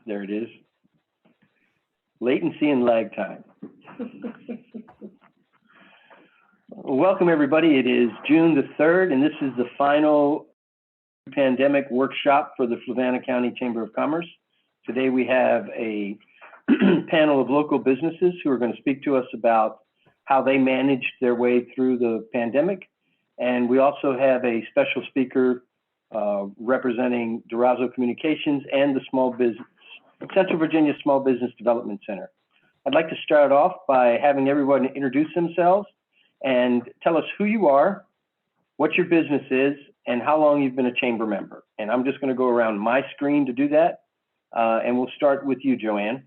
There it is. Latency and lag time. Welcome, everybody. It is June the 3rd, and this is the final pandemic workshop for the Rivanna County Chamber of Commerce. Today we have a panel of local businesses who are going to speak to us about how they managed their way through the pandemic. And we also have a special speaker representing Dorazio Communications and the Central Virginia Small Business Development Center. I'd like to start off by having everyone introduce themselves and tell us who you are, what your business is, and how long you've been a chamber member. And I'm just going to go around my screen to do that. And we'll start with you, Joanne.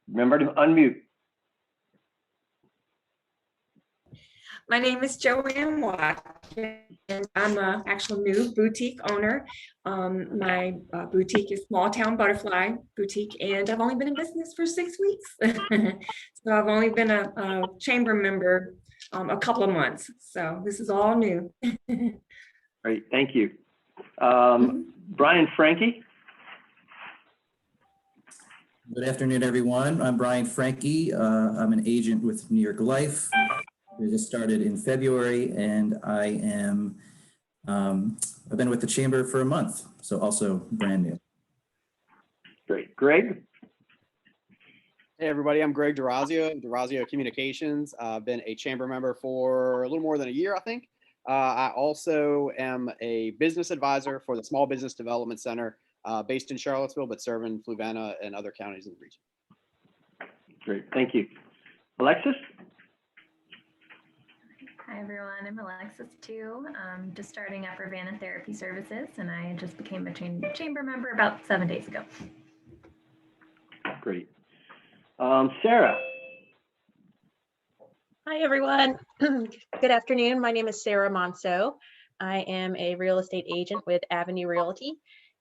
Remember to unmute. My name is Joanne Watkins, and I'm an actual new boutique owner. My boutique is Small Town Butterfly Boutique, and I've only been in business for 6 weeks. So I've only been a chamber member a couple of months. So this is all new. Great, thank you. Brian Franke. Good afternoon, everyone. I'm Brian Franke. I'm an agent with New York Life. We just started in February, and I've been with the chamber for a month, so also brand new. Great. Greg? Hey, everybody. I'm Greg Dorazio, Dorazio Communications. I've been a chamber member for a little more than a year, I think. I also am a business advisor for the Small Business Development Center based in Charlottesville, but serving Fluvanna and other counties in the region. Great. Thank you. Alexis? Hi everyone, I'm Alexis Tew. Just starting up Rivanna Therapy Services, and I just became a chamber member about 7 days ago. Great. Sarah. Hi everyone. Good afternoon. My name is Sarah Monceau. I am a real estate agent with Avenue Realty,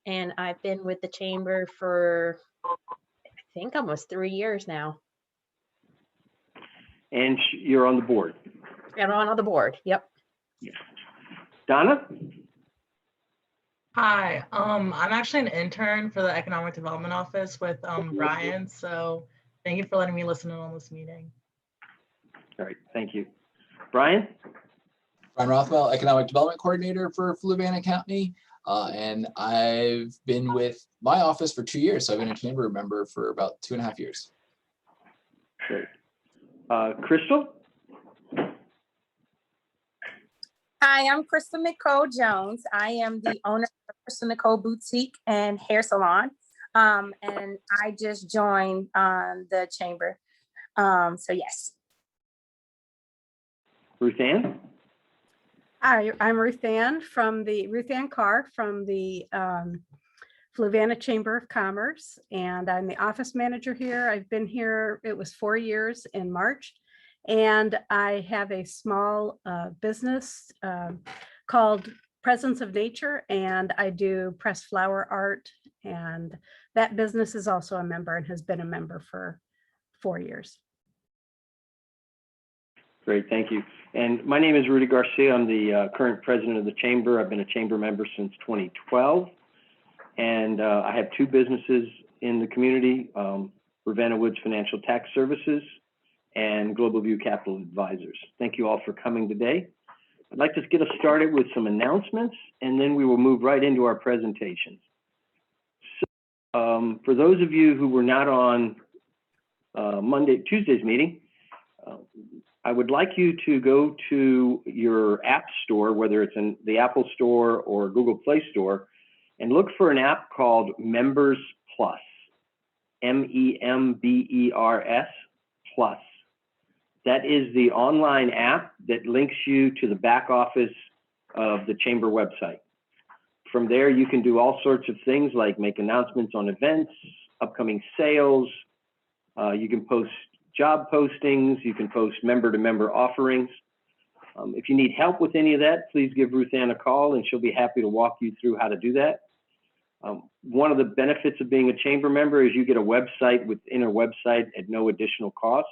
and I've been with the chamber for I think almost 3 years now. And you're on the board. I'm on the board. Yep. Donna? Hi, I'm actually an intern for the Economic Development Office with Brian, so thank you for letting me listen in on this meeting. All right, thank you. Brian? Brian Rothwell, Economic Development Coordinator for Fluvanna County, and I've been with my office for 2 years, so I've been a chamber member for about 2.5 years. Great. Krystal? Hi, I'm Nicole Jones. I am the owner of Krystal Nicole Boutique and Hair Salon, and I just joined the chamber. So yes. Ruth Ann? Hi, I'm Ruth Ann Carr from the Fluvanna Chamber of Commerce, and I'm the office manager here. I've been here, it was 4 years in March, and I have a small business called Presence of Nature, and I do pressed flower art, and that business is also a member and has been a member for 4 years. Great, thank you. And my name is Rudy Garcia. I'm the current president of the chamber. I've been a chamber member since 2012. And I have 2 businesses in the community, Rivanna Woods Financial Tax Services and Global View Capital Advisors. Thank you all for coming today. I'd like to get us started with some announcements, and then we will move right into our presentations. So for those of you who were not on Tuesday's meeting, I would like you to go to your app store, whether it's in the Apple Store or Google Play Store, and look for an app called Members Plus, MEMBERS Plus. That is the online app that links you to the back office of the chamber website. From there, you can do all sorts of things like make announcements on events, upcoming sales. You can post job postings. You can post member-to-member offerings. If you need help with any of that, please give Ruth Ann a call and she'll be happy to walk you through how to do that. One of the benefits of being a chamber member is you get a website within a website at no additional cost.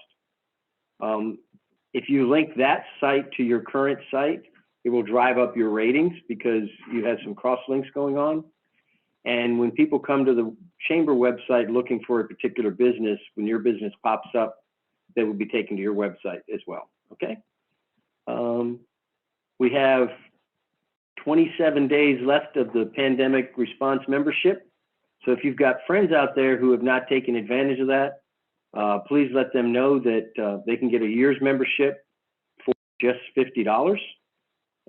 If you link that site to your current site, it will drive up your ratings because you have some cross links going on. And when people come to the chamber website looking for a particular business, when your business pops up, they will be taken to your website as well, okay? We have 27 days left of the pandemic response membership. So if you've got friends out there who have not taken advantage of that, please let them know that they can get a year's membership for just $50,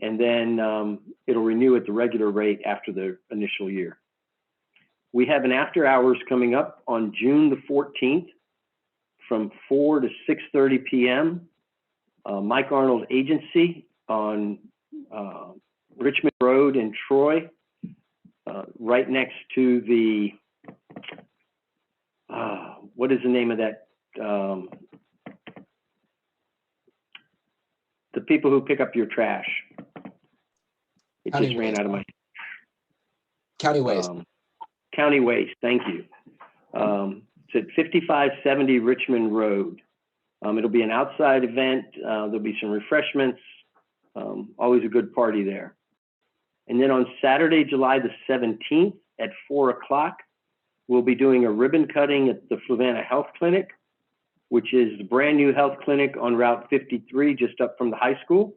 and then it'll renew at the regular rate after the initial year. We have an after hours coming up on June the 14th from 4 to 6:30 p.m. Mike Arnold Agency on Richmond Road in Troy, right next to the, what is the name of that? The people who pick up your trash. It County just ran Waste. out of my. County Waste. County Waste, thank you. It's at 5570 Richmond Road. It'll be an outside event. There'll be some refreshments. Always a good party there. And then on Saturday, July the 17th at 4 o'clock, we'll be doing a ribbon cutting at the Fluvanna Health Clinic, which is the brand new health clinic on Route 53, just up from the high school.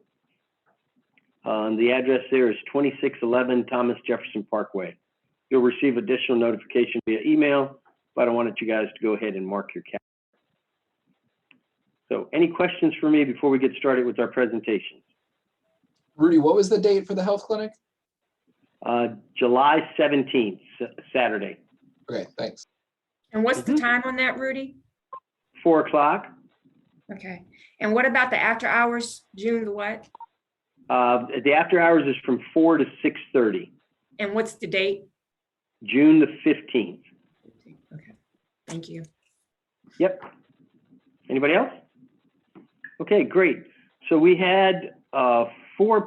The address there is 2611 Thomas Jefferson Parkway. You'll receive additional notification via email, but I wanted you guys to go ahead and mark your calendar. So any questions for me before we get started with our presentations? Rudy, what was the date for the health clinic? July 17th, Saturday. Okay, thanks. And what's the time on that, Rudy? 4 o'clock. Okay. And what about the after hours, June the what? The after hours is from 4 to 6:30. And what's the date? June the 15th. Okay, thank you. Yep. Anybody else? Okay, great. So we had 4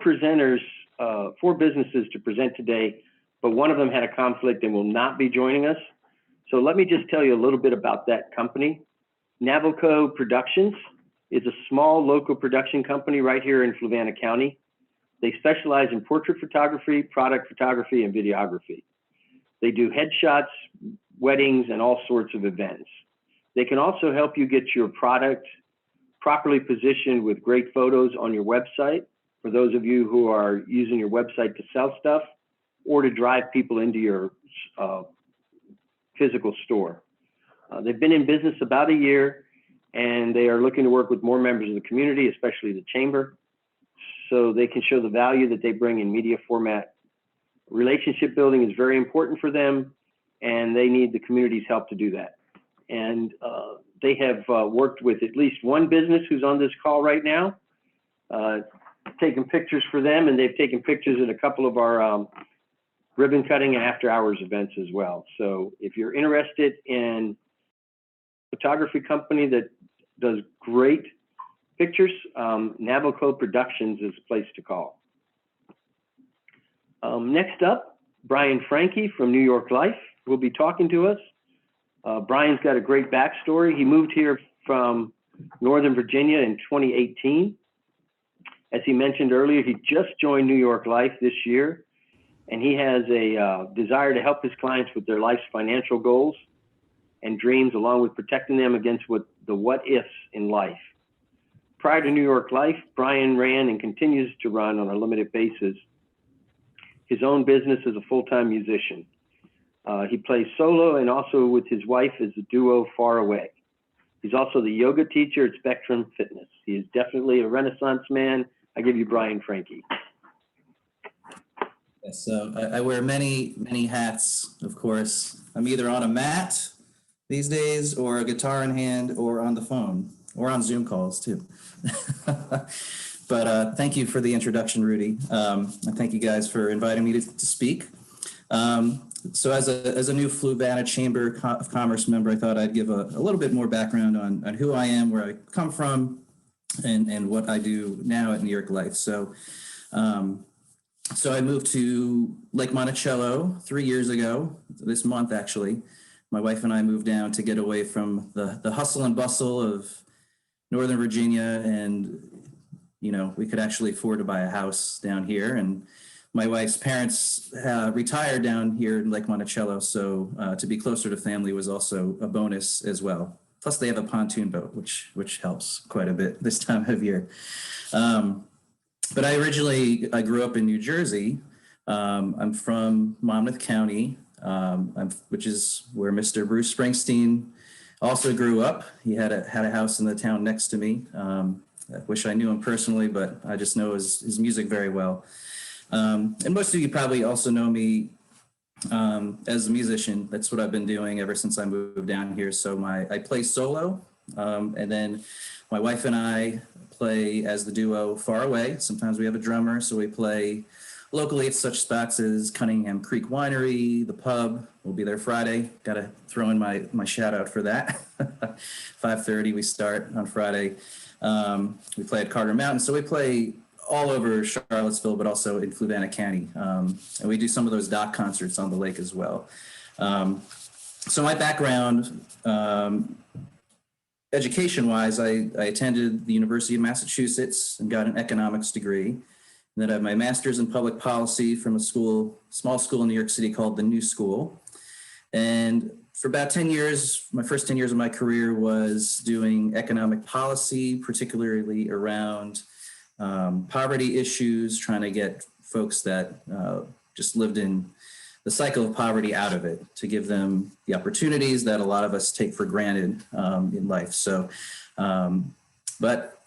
presenters, 4 businesses to present today, but one of them had a conflict and will not be joining us. So let me just tell you a little bit about that company. Navalco Productions is a small local production company right here in Fluvanna County. They specialize in portrait photography, product photography, and videography. They do headshots, weddings, and all sorts of events. They can also help you get your product properly positioned with great photos on your website, for those of you who are using your website to sell stuff or to drive people into your physical store. They've been in business about a year, and they are looking to work with more members of the community, especially the chamber, so they can show the value that they bring in media format. Relationship building is very important for them, and they need the community's help to do that. And they have worked with at least one business who's on this call right now, taken pictures for them, and they've taken pictures at a couple of our ribbon cutting and after hours events as well. So if you're interested in a photography company that does great pictures, Navalco Productions is a place to call. Next up, Brian Franke from New York Life will be talking to us. Brian's got a great backstory. He moved here from Northern Virginia in 2018. As he mentioned earlier, he just joined New York Life this year, and he has a desire to help his clients with their life's financial goals and dreams, along with protecting them against the what ifs in life. Prior to New York Life, Brian ran and continues to run on a limited basis his own business as a full-time musician. He plays solo and also with his wife as a duo Far Away. He's also the yoga teacher at Spectrum Fitness. He is definitely a Renaissance man. I give you Brian Franke. Yes, so I wear many, many hats, of course. I'm either on a mat these days or a guitar in hand or on the phone or on Zoom calls too. But thank you for the introduction, Rudy. And thank you guys for inviting me to speak. So as a new Fluvanna Chamber of Commerce member, I thought I'd give a little bit more background on who I am, where I come from, and what I do now at New York Life. So I moved to Lake Monticello 3 years ago, this month actually. My wife and I moved down to get away from the hustle and bustle of Northern Virginia, and we could actually afford to buy a house down here. And my wife's parents retired down here in Lake Monticello, so to be closer to family was also a bonus as well. Plus, they have a pontoon boat, which helps quite a bit this time of year. But I grew up in New Jersey. I'm from Monmouth County, which is where Mr. Bruce Springsteen also grew up. He had a house in the town next to me. I wish I knew him personally, but I just know his music very well. And most of you probably also know me as a musician. That's what I've been doing ever since I moved down here. So I play solo, and then my wife and I play as the duo Far Away. Sometimes we have a drummer, so we play locally at such spots as Cunningham Creek Winery, the pub. We'll be there Friday. Got to throw in my shout out for that. 5:30 we start on Friday. We play at Carter Mountain. So we play all over Charlottesville, but also in Fluvanna County. And we do some of those dock concerts on the lake as well. So my background, education-wise, I attended the University of Massachusetts and got an economics degree. And then I have my master's in public policy from a small school in New York City called the New School. And for about 10 years, my first 10 years of my career was doing economic policy, particularly around poverty issues, trying to get folks that just lived in the cycle of poverty out of it, to give them the opportunities that a lot of us take for granted in life. So, but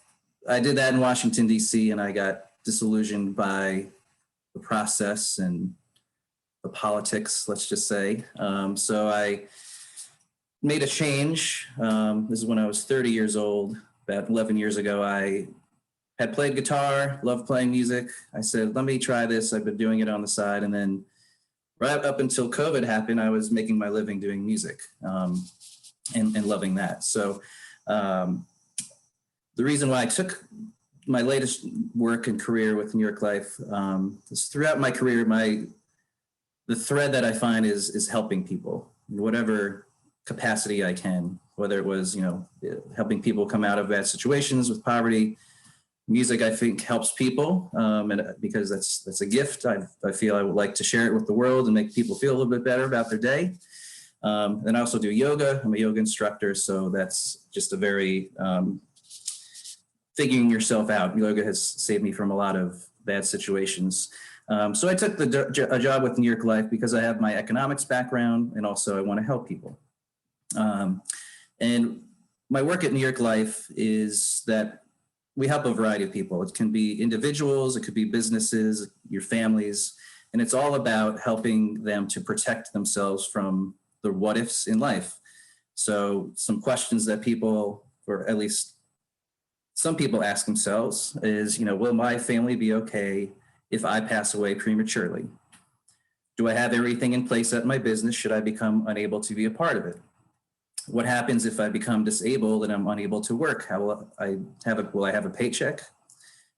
I did that in Washington, D.C., and I got disillusioned by the process and the politics, let's just say. So I made a change. This is when I was 30 years old. About 11 years ago, I had played guitar, loved playing music. I said, let me try this. I've been doing it on the side. And then right up until COVID happened, I was making my living doing music and loving that. So the reason why I took my latest work and career with New York Life is throughout my career, the thread that I find is helping people in whatever capacity I can, whether it was, helping people come out of bad situations with poverty. Music, I think, helps people, and because that's a gift. I feel I would like to share it with the world and make people feel a little bit better about their day. And I also do yoga. I'm a yoga instructor, so that's just a very figuring yourself out. Yoga has saved me from a lot of bad situations. So I took a job with New York Life because I have my economics background, and also I want to help people. And my work at New York Life is that we help a variety of people. It can be individuals, it could be businesses, your families, and it's all about helping them to protect themselves from the what ifs in life. So some questions that people, or at least some people ask themselves is, will my family be okay if I pass away prematurely? Do I have everything in place at my business? Should I become unable to be a part of it? What happens if I become disabled and I'm unable to work? How will I have a paycheck?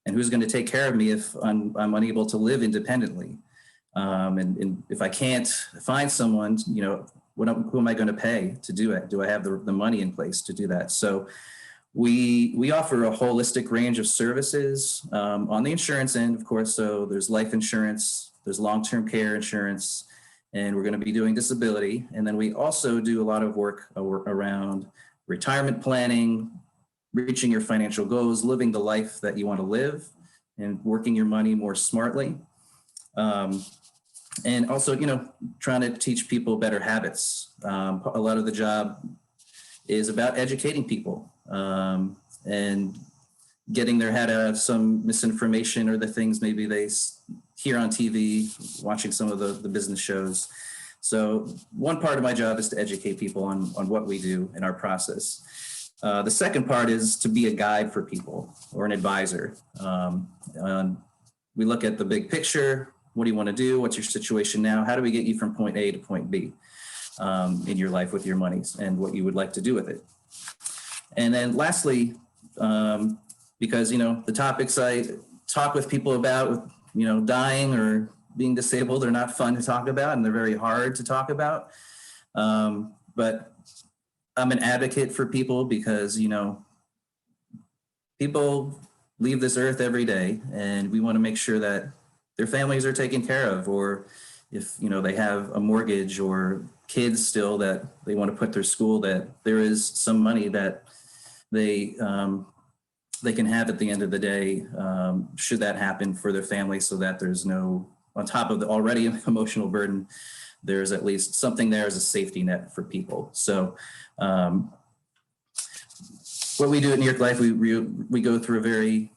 And who's going to take care of me if I'm unable to live independently? And if I can't find someone, who am I going to pay to do it? Do I have the money in place to do that? So we offer a holistic range of services on the insurance end, of course. So there's life insurance, there's long-term care insurance, and we're going to be doing disability. And then we also do a lot of work around retirement planning, reaching your financial goals, living the life that you want to live, and working your money more smartly. And also, trying to teach people better habits. A lot of the job is about educating people and getting their head out of some misinformation or the things maybe they hear on TV, watching some of the business shows. So one part of my job is to educate people on what we do in our process. The second part is to be a guide for people or an advisor. We look at the big picture. What do you want to do? What's your situation now? How do we get you from point A to point B in your life with your monies and what you would like to do with it? And then lastly, because, the topics I talk with people about, dying or being disabled are not fun to talk about, and they're very hard to talk about. But I'm an advocate for people because, people leave this earth every day, and we want to make sure that their families are taken care of, or if, you know, they have a mortgage or kids still that they want to put through school, that there is some money that they can have at the end of the day, should that happen for their family, so that there's no, on top of the already emotional burden, there's at least something there as a safety net for people. So what we do at New York Life, we go through a very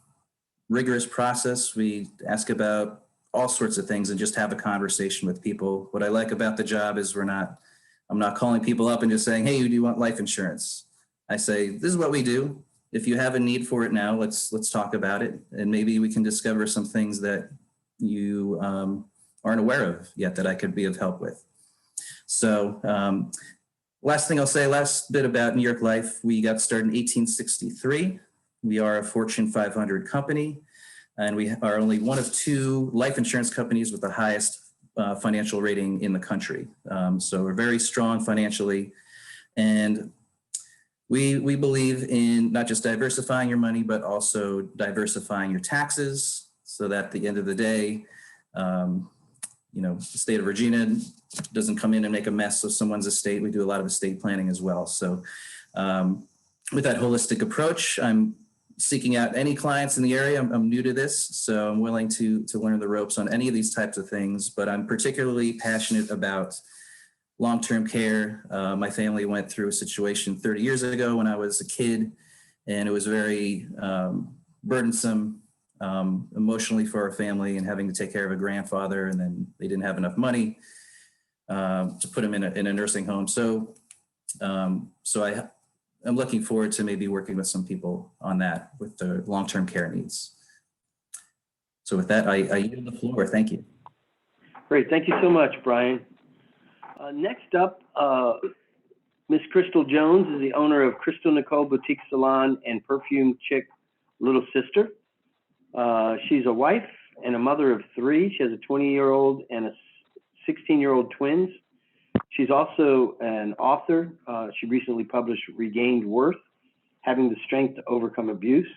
rigorous process. We ask about all sorts of things and just have a conversation with people. What I like about the job is I'm not calling people up and just saying, hey, do you want life insurance? I say, this is what we do. If you have a need for it now, let's talk about it. And maybe we can discover some things that you aren't aware of yet that I could be of help with. So last thing I'll say, last bit about New York Life, we got started in 1863. We are a Fortune 500 company, and we are only one of 2 life insurance companies with the highest financial rating in the country. So we're very strong financially, and we believe in not just diversifying your money, but also diversifying your taxes, so that at the end of the day, you know, the state of Virginia doesn't come in and make a mess of someone's estate. We do a lot of estate planning as well. So with that holistic approach, I'm seeking out any clients in the area. I'm new to this, so I'm willing to learn the ropes on any of these types of things, but I'm particularly passionate about long-term care. My family went through a situation 30 years ago when I was a kid, and it was very burdensome emotionally for our family, and having to take care of a grandfather, and then they didn't have enough money to put him in a nursing home. So I'm looking forward to maybe working with some people on that with the long-term care needs. So with that, I yield the floor. Thank you. Great. Thank you so much, Brian. Next up, Miss Krystal Jones is the owner of Nicole Boutique Salon and Perfume Chick Little Sister. She's a wife and a mother of 3. She has a 20-year-old and a 16-year-old twins. She's also an author. She recently published Regained Worth, Having the Strength to Overcome Abuse.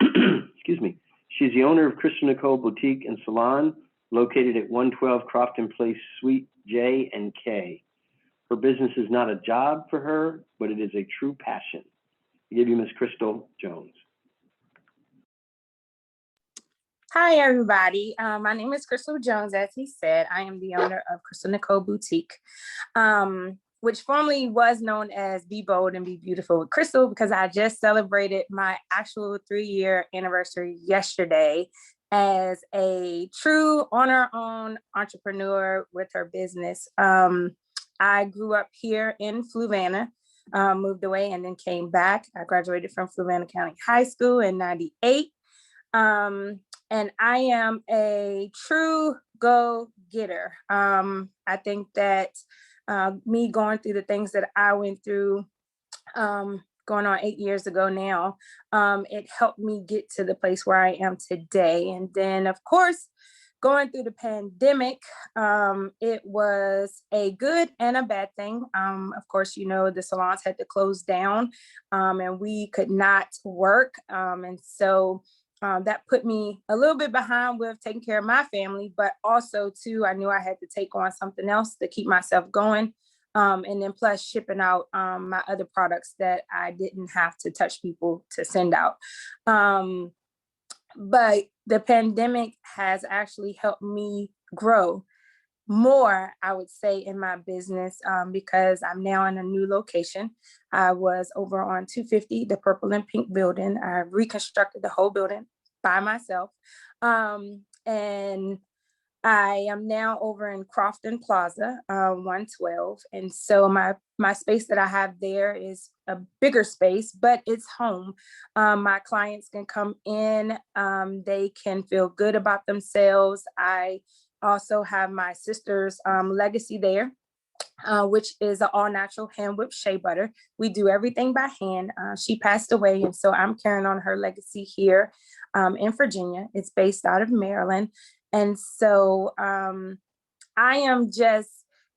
Excuse me. She's the owner of Nicole Boutique and Salon, located at 112 Crofton Place, Suite J and K. Her business is not a job for her, but it is a true passion. I give you Miss Krystal Jones. Hi, everybody. My name is Krystal Jones. As he said, I am the owner of Nicole Boutique, which formerly was known as Be Bold and Be Beautiful with Krystal, because I just celebrated my actual 3-year anniversary yesterday as a true owner-owned entrepreneur with her business. I grew up here in Fluvanna, moved away and then came back. I graduated from Fluvanna County High School in '98. And I am a true go-getter. I think that me going through the things that I went through, going on 8 years ago now, it helped me get to the place where I am today. And then, of course, going through the pandemic, it was a good and a bad thing. Of course, you know, the salons had to close down, and we could not work. And so that put me a little bit behind with taking care of my family, but also too, I knew I had to take on something else to keep myself going. And then plus shipping out my other products that I didn't have to touch people to send out. But the pandemic has actually helped me grow more, I would say, in my business, because I'm now in a new location. I was over on 250, the purple and pink building. I reconstructed the whole building by myself. And I am now over in Crofton Plaza, 112. And so my space that I have there is a bigger space, but it's home. My clients can come in, they can feel good about themselves. I also have my sister's legacy there, which is an all natural hand whipped shea butter. We do everything by hand. She passed away, and so I'm carrying on her legacy here in Virginia. It's based out of Maryland. And so I am just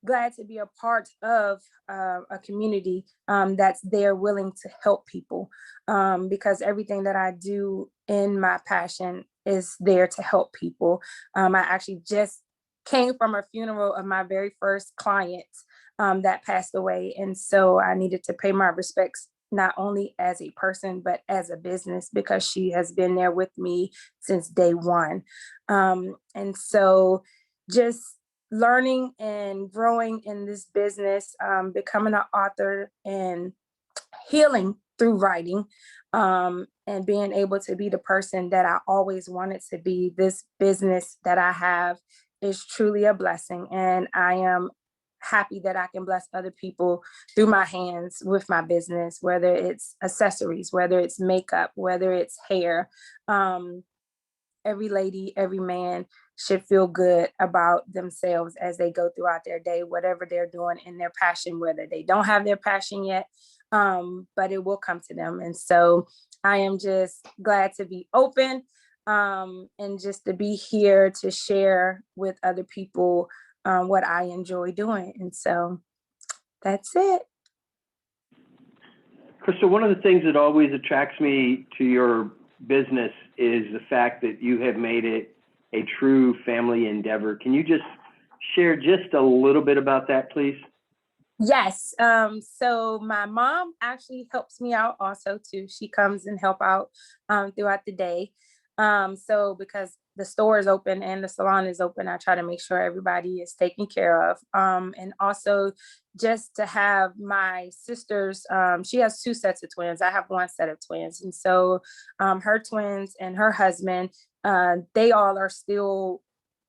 glad to be a part of a community that's there willing to help people, because everything that I do in my passion is there to help people. I actually just came from a funeral of my very first client that passed away. And so I needed to pay my respects, not only as a person, but as a business, because she has been there with me since day one. And so just learning and growing in this business, becoming an author and healing through writing, and being able to be the person that I always wanted to be. This business that I have is truly a blessing, and I am happy that I can bless other people through my hands with my business, whether it's accessories, whether it's makeup, whether it's hair. Every lady, every man should feel good about themselves as they go throughout their day, whatever they're doing in their passion, whether they don't have their passion yet, but it will come to them. And so I am just glad to be open, and just to be here to share with other people what I enjoy doing. And so that's it. Krystal, one of the things that always attracts me to your business is the fact that you have made it a true family endeavor. Can you just share just a little bit about that, please? Yes. So my mom actually helps me out also too. She comes and help out throughout the day. So because the store is open and the salon is open, I try to make sure everybody is taken care of. And also just to have my sisters, she has 2 sets of twins. I have 1 set of twins. And so her twins and her husband, they all are still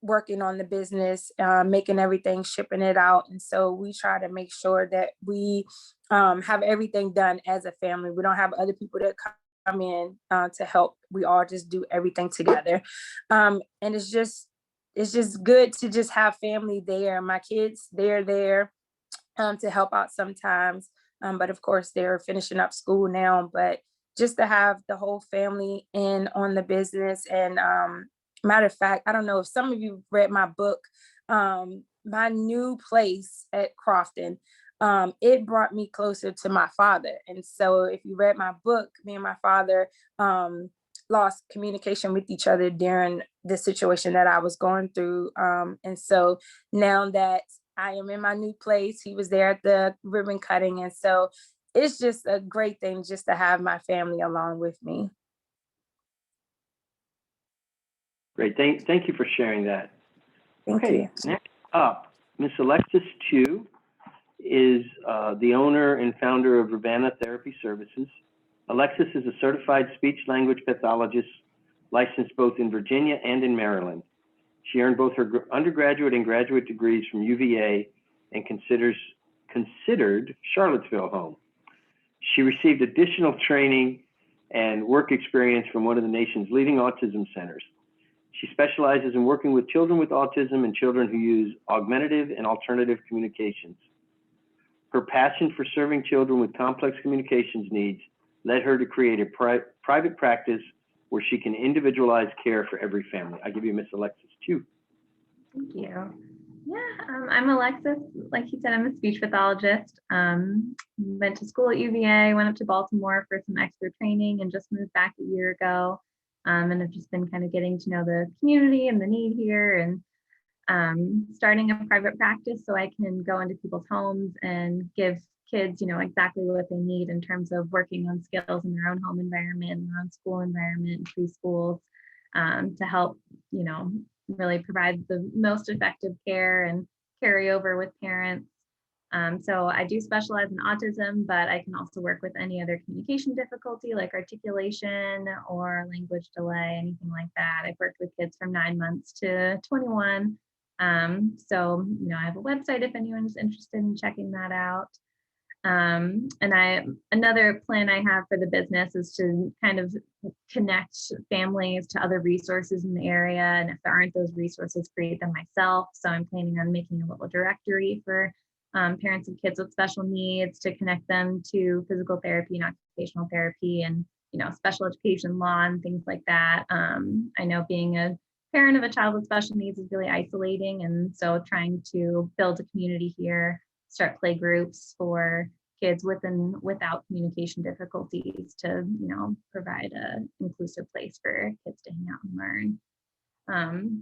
working on the business, making everything, shipping it out. And so we try to make sure that we have everything done as a family. We don't have other people that come in to help. We all just do everything together. And it's just good to just have family there. My kids, they're there to help out sometimes. But of course they're finishing up school now, but just to have the whole family in on the business. And matter of fact, I don't know if some of you read my book, my new place at Crofton. It brought me closer to my father. And so if you read my book, me and my father lost communication with each other during the situation that I was going through. And so now that I am in my new place, he was there at the ribbon cutting. And so it's just a great thing just to have my family along with me. Great. Thank you for sharing that. Thank you. Next up, Miss Alexis Tew is the owner and founder of Rivanna Therapy Services. Alexis is a certified speech-language pathologist licensed both in Virginia and in Maryland. She earned both her undergraduate and graduate degrees from UVA and considered Charlottesville home. She received additional training and work experience from one of the nation's leading autism centers. She specializes in working with children with autism and children who use augmentative and alternative communications. Her passion for serving children with complex communications needs led her to create a private practice where she can individualize care for every family. I give you Miss Alexis Tew. Thank you. Yeah, I'm Alexis. Like he said, I'm a speech pathologist. Went to school at UVA, went up to Baltimore for some extra training, and just moved back a year ago. And I've just been kind of getting to know the community and the need here, and starting a private practice so I can go into people's homes and give kids, exactly what they need in terms of working on skills in their own home environment, their own school environment, preschools, to help, really provide the most effective care and carry over with parents. So I do specialize in autism, but I can also work with any other communication difficulty like articulation or language delay, anything like that. I've worked with kids from 9 months to 21. So, I have a website if anyone is interested in checking that out. And another plan I have for the business is to kind of connect families to other resources in the area. And if there aren't those resources, create them myself. So I'm planning on making a little directory for parents of kids with special needs to connect them to physical therapy and occupational therapy and, special education law and things like that. I know being a parent of a child with special needs is really isolating. And so trying to build a community here, start play groups for kids with and without communication difficulties to, provide a inclusive place for kids to hang out and learn.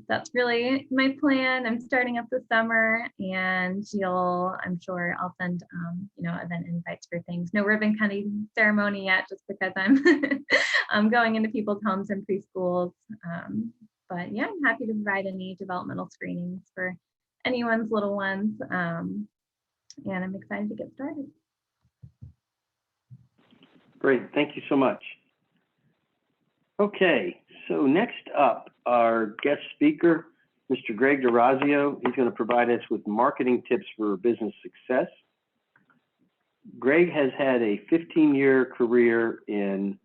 That's really my plan. I'm starting up this summer, and I'm sure I'll send, event invites for things. No ribbon cutting ceremony yet, just because I'm I'm going into people's homes and preschools. But yeah, I'm happy to provide any developmental screenings for anyone's little ones. And I'm excited to get started. Great, thank you so much. Okay, so next up, our guest speaker, Mr. Greg Dorazio. He's going to provide us with marketing tips for business success. Greg has had a 15-year career in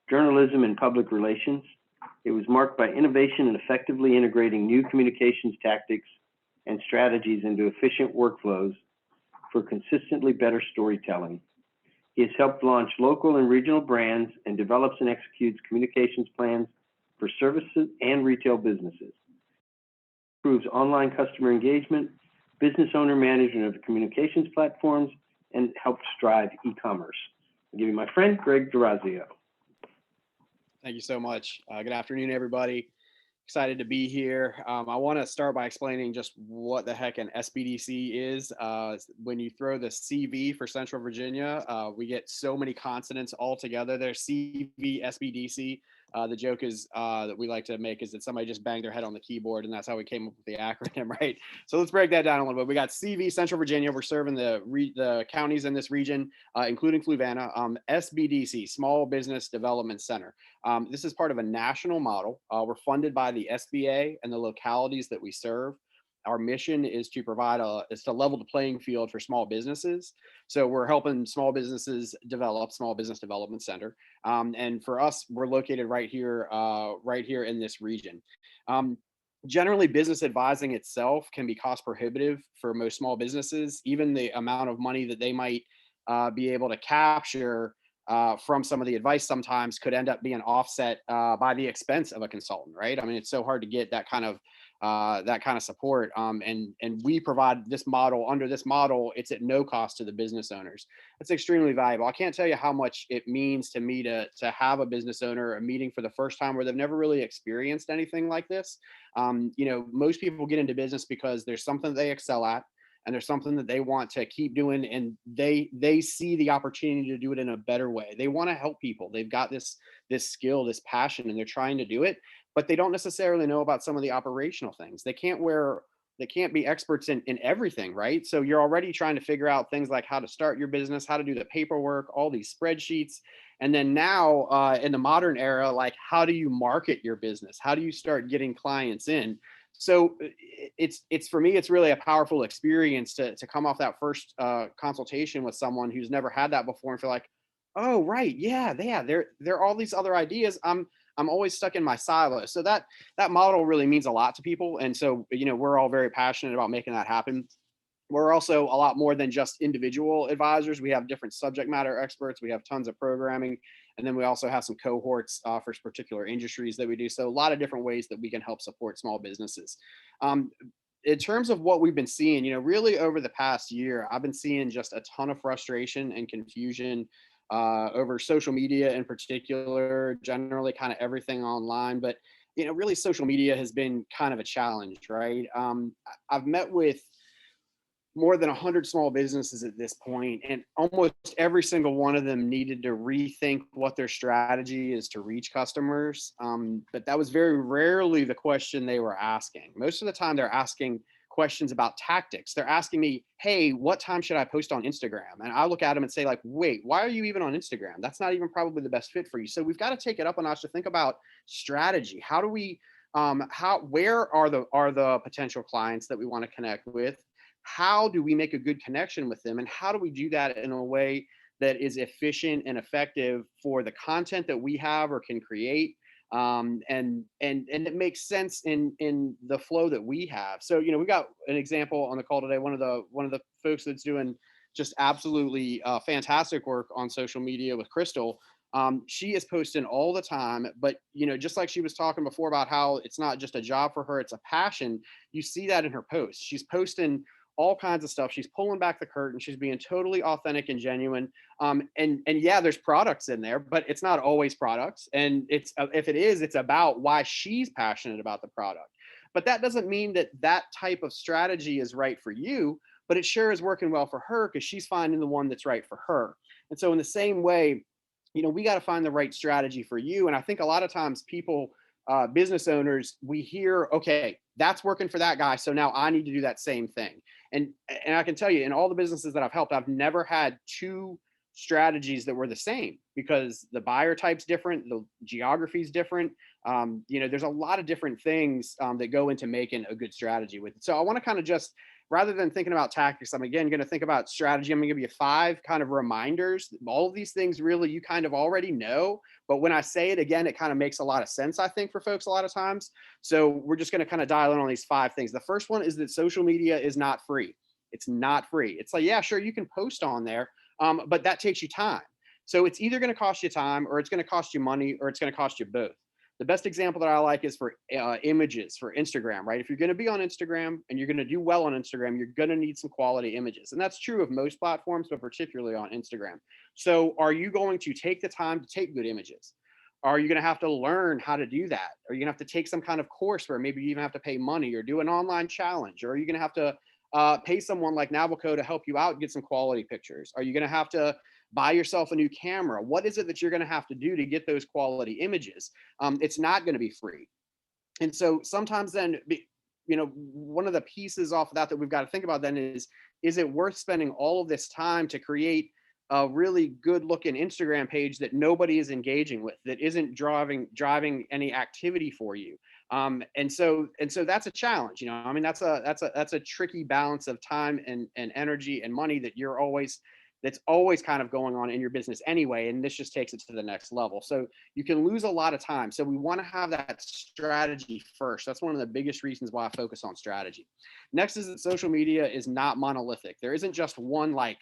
journalism and public relations. It was marked by innovation and effectively integrating new communications tactics and strategies into efficient workflows for consistently better storytelling. He has helped launch local and regional brands and develops and executes communications plans for services and retail businesses. Improves online customer engagement, business owner management of communications platforms, and helps drive e-commerce. I'll give you my friend, Greg Dorazio. Thank you so much. Good afternoon, everybody. Excited to be here. I want to start by explaining just what the heck an SBDC is. When you throw the CV for Central Virginia, we get so many consonants all together. There's CV, SBDC. The joke is that we like to make is that somebody just banged their head on the keyboard, and that's how we came up with the acronym, right? So let's break that down a little bit. We got CV, Central Virginia. We're serving the counties in this region, including Fluvanna. SBDC, Small Business Development Center. This is part of a national model. We're funded by the SBA and the localities that we serve. Our mission is to to level the playing field for small businesses. So we're helping small businesses develop, Small Business Development Center. And for us, we're located right here in this region. Generally, business advising itself can be cost prohibitive for most small businesses. Even the amount of money that they might be able to capture from some of the advice sometimes could end up being offset by the expense of a consultant, right? I mean, it's so hard to get that kind of support. And we provide this model. Under this model, it's at no cost to the business owners. It's extremely valuable. I can't tell you how much it means to me to have a business owner a meeting for the first time where they've never really experienced anything like this. Most people get into business because there's something they excel at, and there's something that they want to keep doing, and they see the opportunity to do it in a better way. They want to help people. They've got this skill, this passion, and they're trying to do it, but they don't necessarily know about some of the operational things. They can't be experts in everything, right? So you're already trying to figure out things like how to start your business, how to do the paperwork, all these spreadsheets. And then now in the modern era, like, how do you market your business? How do you start getting clients in? So it's for me, it's really a powerful experience to come off that first consultation with someone who's never had that before and feel like, oh, right, yeah, there are all these other ideas. I'm always stuck in my silo. So that model really means a lot to people. And so, we're all very passionate about making that happen. We're also a lot more than just individual advisors. We have different subject matter experts. We have tons of programming. And then we also have some cohorts for particular industries that we do. So a lot of different ways that we can help support small businesses. In terms of what we've been seeing, really over the past year, I've been seeing just a ton of frustration and confusion over social media in particular, generally kind of everything online. But, really social media has been kind of a challenge, right? I've met with more than 100 small businesses at this point, and almost every single one of them needed to rethink what their strategy is to reach customers. But that was very rarely the question they were asking. Most of the time they're asking questions about tactics. They're asking me, hey, what time should I post on Instagram? And I look at them and say, like, wait, why are you even on Instagram? That's not even probably the best fit for you. So we've got to take it up a notch to think about strategy. How do we, where are the potential clients that we want to connect with? How do we make a good connection with them? And how do we do that in a way that is efficient and effective for the content that we have or can create? And it makes sense in the flow that we have. So, we got an example on the call today. One of the folks that's doing just absolutely fantastic work on social media with Krystal. She is posting all the time, but just like she was talking before about how it's not just a job for her, it's a passion. You see that in her posts. She's posting all kinds of stuff. She's pulling back the curtain. She's being totally authentic and genuine. And yeah, there's products in there, but it's not always products. And it's if it is, it's about why she's passionate about the product. But that doesn't mean that that type of strategy is right for you, but it sure is working well for her because she's finding the one that's right for her. And so in the same way, you know, we got to find the right strategy for you. And I think a lot of times people, business owners, we hear, okay, that's working for that guy, so now I need to do that same thing. And I can tell you, in all the businesses that I've helped, I've never had two strategies that were the same because the buyer type's different, the geography is different. You know, there's a lot of different things that go into making a good strategy with it. So I want to kind of just, rather than thinking about tactics, I'm again going to think about strategy. I'm going to give you 5 kind of reminders. All of these things really you kind of already know, but when I say it again, it kind of makes a lot of sense, I think, for folks a lot of times. So we're just going to kind of dial in on these 5 things. The first one is that social media is not free. It's not free. It's like, yeah, sure, you can post on there, but that takes you time. So it's either going to cost you time, or it's going to cost you money, or it's going to cost you both. The best example that I like is for images for Instagram, right? If you're going to be on Instagram and you're going to do well on Instagram, you're going to need some quality images. And that's true of most platforms, but particularly on Instagram. So are you going to take the time to take good images? Are you going to have to learn how to do that? Are you going to have to take some kind of course where maybe you even have to pay money, or do an online challenge? Or are you going to have to pay someone like Navico to help you out and get some quality pictures? Are you going to have to buy yourself a new camera? What is it that you're going to have to do to get those quality images? It's not going to be free. And so sometimes then, you know, one of the pieces off of that we've got to think about then is it worth spending all of this time to create a really good looking Instagram page that nobody is engaging with, that isn't driving any activity for you? And so that's a challenge, you know. I mean, that's a tricky balance of time and energy and money that's always kind of going on in your business anyway. And this just takes it to the next level. So you can lose a lot of time. So we want to have that strategy first. That's one of the biggest reasons why I focus on strategy. Next is that social media is not monolithic. There isn't just one like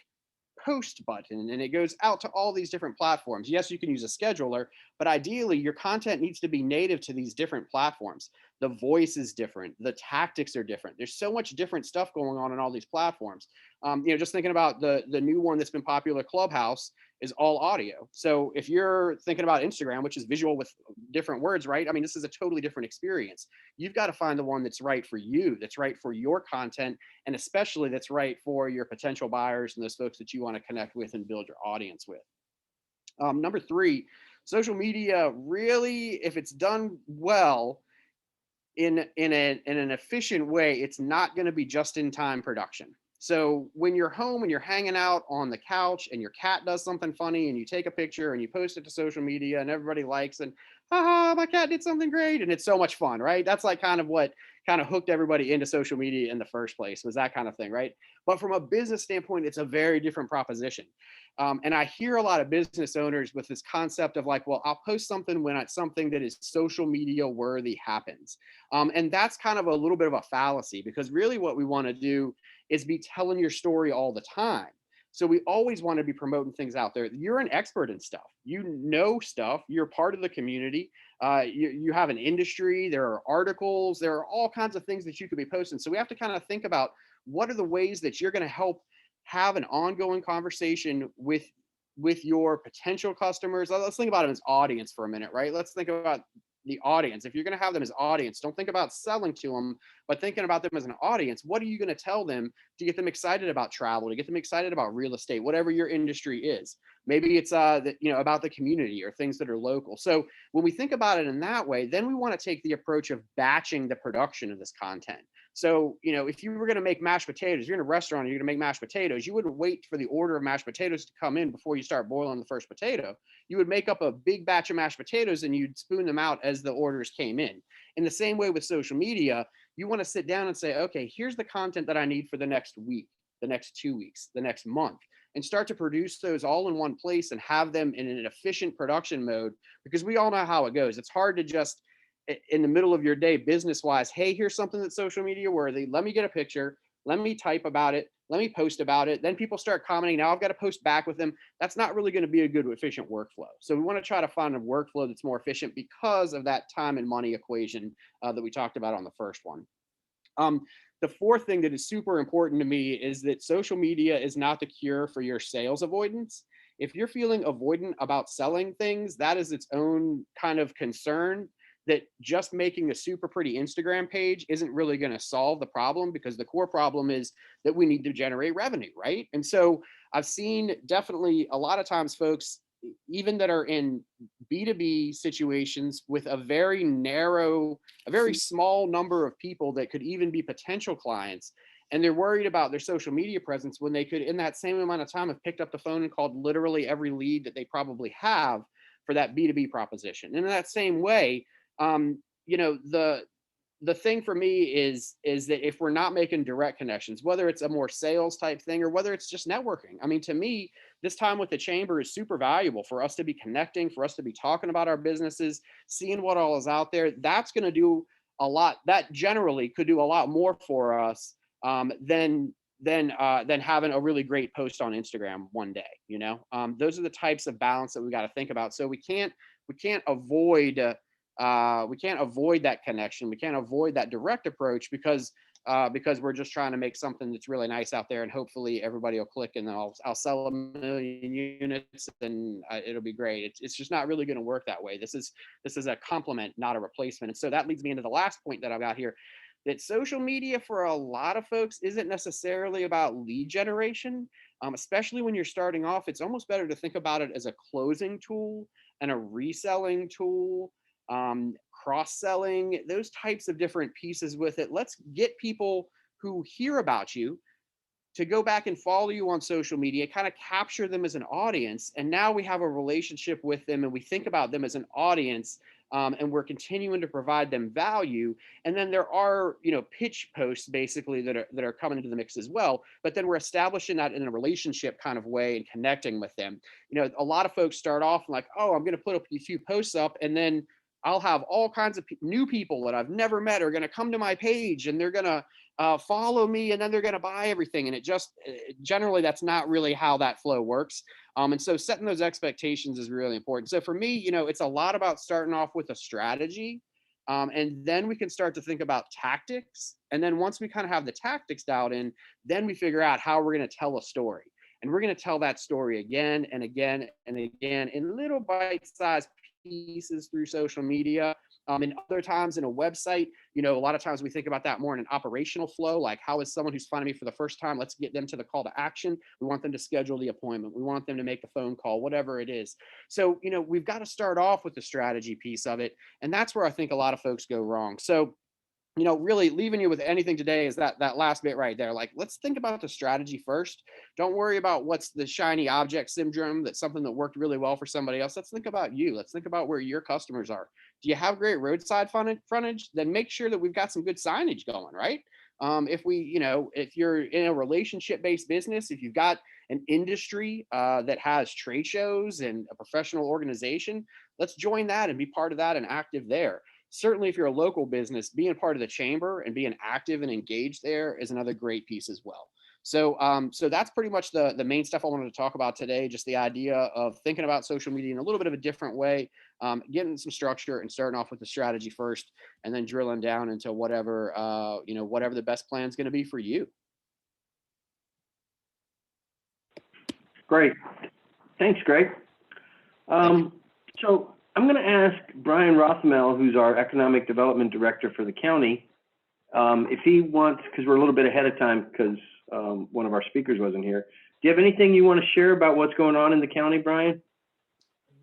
post button and it goes out to all these different platforms. Yes, you can use a scheduler, but ideally your content needs to be native to these different platforms. The voice is different. The tactics are different. There's so much different stuff going on all these platforms. You know, just thinking about the new one that's been popular, Clubhouse, is all audio. So if you're thinking about Instagram, which is visual with different words, right? I mean, this is a totally different experience. You've got to find the one that's right for you, that's right for your content, and especially that's right for your potential buyers and those folks that you want to connect with and build your audience with. Number 3, social media really, if it's done well, in an efficient way, it's not going to be just-in-time production. So when you're home and you're hanging out on the couch and your cat does something funny and you take a picture and you post it to social media and everybody likes, and haha, my cat did something great, and it's so much fun, right? That's like kind of what kind of hooked everybody into social media in the first place, was that kind of thing, right? But from a business standpoint, it's a very different proposition. And I hear a lot of business owners with this concept of like, well, I'll post something when it's something that is social media worthy happens. And that's kind of a little bit of a fallacy, because really what we want to do is be telling your story all the time. So we always want to be promoting things out there. You're an expert in stuff. You know stuff. You're part of the community. You have an industry. There are articles. There are all kinds of things that you could be posting. So we have to kind of think about what are the ways that you're going to help have an ongoing conversation with your potential customers. Let's think about them as audience for a minute, right? Let's think about the audience. If you're going to have them as audience, don't think about selling to them, but thinking about them as an audience. What are you going to tell them to get them excited about travel, to get them excited about real estate, whatever your industry is? Maybe it's about the community or things that are local. So when we think about it in that way, then we want to take the approach of batching the production of this content. So, you know, if you were going to make mashed potatoes, you're in a restaurant and you're going to make mashed potatoes, you wouldn't wait for the order of mashed potatoes to come in before you start boiling the first potato. You would make up a big batch of mashed potatoes and you'd spoon them out as the orders came in. In the same way with social media, you want to sit down and say, okay, here's the content that I need for the next week, the next 2 weeks, the next month, and start to produce those all in one place and have them in an efficient production mode, because we all know how it goes. It's hard to just, in the middle of your day, business wise, hey, here's something that's social media worthy. Let me get a picture. Let me type about it. Let me post about it. Then people start commenting. Now I've got to post back with them. That's not really going to be a good, efficient workflow. So we want to try to find a workflow that's more efficient because of that time and money equation that we talked about on the first one. the fourth thing that is super important to me is that social media is not the cure for your sales avoidance. If you're feeling avoidant about selling things, that is its own kind of concern, that just making a super pretty Instagram page isn't really going to solve the problem, because the core problem is that we need to generate revenue, right? And so I've seen definitely a lot of times folks, even that are in B2B situations with a very narrow, a very small number of people that could even be potential clients, and they're worried about their social media presence when they could, in that same amount of time, have picked up the phone and called literally every lead that they probably have for that B2B proposition. And in that same way, you know, the thing for me is that if we're not making direct connections, whether it's a more sales type thing or whether it's just networking, I mean, to me, this time with the chamber is super valuable for us to be connecting, for us to be talking about our businesses, seeing what all is out there. That's going to do a lot. That generally could do a lot more for us than having a really great post on Instagram one day. You know, those are the types of balance that we got to think about. So we can't avoid that connection. We can't avoid that direct approach because we're just trying to make something that's really nice out there, and hopefully everybody will click, and then I'll sell 1 million units, and it'll be great. It's just not really going to work that way. This is a complement, not a replacement. And so that leads me into the last point that I've got here, that social media for a lot of folks isn't necessarily about lead generation, especially when you're starting off. It's almost better to think about it as a closing tool and a reselling tool, cross-selling, those types of different pieces with it. Let's get people who hear about you to go back and follow you on social media, kind of capture them as an audience. And now we have a relationship with them, and we think about them as an audience, and we're continuing to provide them value. And then there are, you know, pitch posts basically that are coming into the mix as well. But then we're establishing that in a relationship kind of way and connecting with them. You know, a lot of folks start off like, oh, I'm going to put a few posts up, and then I'll have all kinds of new people that I've never met are going to come to my page, and they're going to follow me, and then they're going to buy everything. And it just generally, that's not really how that flow works. And so setting those expectations is really important. So for me, you know, it's a lot about starting off with a strategy, and then we can start to think about tactics. And then once we kind of have the tactics dialed in, then we figure out how we're going to tell a story. And we're going to tell that story again and again and again in little bite-sized pieces through social media. And other times in a website, you know, a lot of times we think about that more in an operational flow, like how is someone who's finding me for the first time, let's get them to the call to action. We want them to schedule the appointment. We want them to make the phone call, whatever it is. So, you know, we've got to start off with the strategy piece of it. And that's where I think a lot of folks go wrong. So, you know, really leaving you with anything today is that last bit right there. Like, let's think about the strategy first. Don't worry about what's the shiny object syndrome, that's something that worked really well for somebody else. Let's think about you. Let's think about where your customers are. Do you have great roadside frontage? Then make sure that we've got some good signage going, right? If you're in a relationship-based business, if you've got an industry that has trade shows and a professional organization, let's join that and be part of that and active there. Certainly, if you're a local business, being part of the chamber and being active and engaged there is another great piece as well. So that's pretty much the main stuff I wanted to talk about today, just the idea of thinking about social media in a little bit of a different way, getting some structure and starting off with the strategy first, and then drilling down into whatever the best plan is going to be for you. Great. Thanks, Greg. So I'm going to ask Brian Rothmel, who's our Economic Development Director for the county, if he wants, because we're a little bit ahead of time because one of our speakers wasn't here. Do you have anything you want to share about what's going on in the county, Brian?